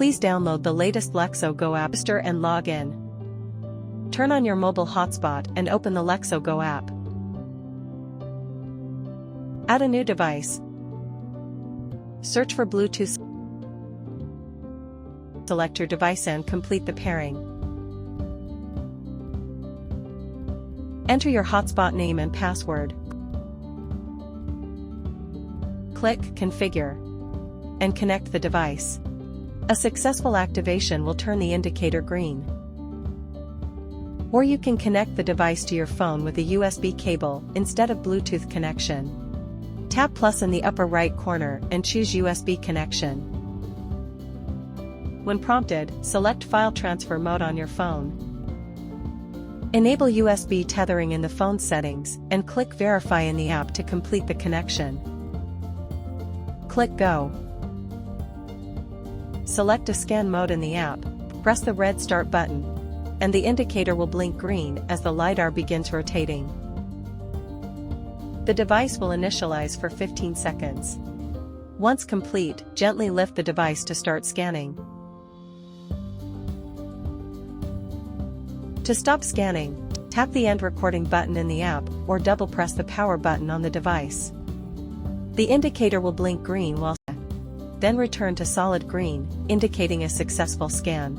Please download the latest Lexo Go app and log in. Turn on your mobile hotspot and open the Lexo Go app. Add a new device. Search for Bluetooth. Select your device and complete the pairing. Enter your hotspot name and password. Click Configure and connect the device. A successful activation will turn the indicator green. Or you can connect the device to your phone with a USB cable instead of Bluetooth connection. Tap plus in the upper right corner and choose USB connection. When prompted, select File Transfer Mode on your phone. Enable USB tethering in the phone settings and click Verify in the app to complete the connection. Click Go. Select a scan mode in the app, press the red Start button, and the indicator will blink green as the LiDAR begins rotating. The device will initialize for 15 seconds. Once complete, gently lift the device to start scanning. To stop scanning, tap the End Recording button in the app or double press the power button on the device. The indicator will blink green then return to solid green, indicating a successful scan.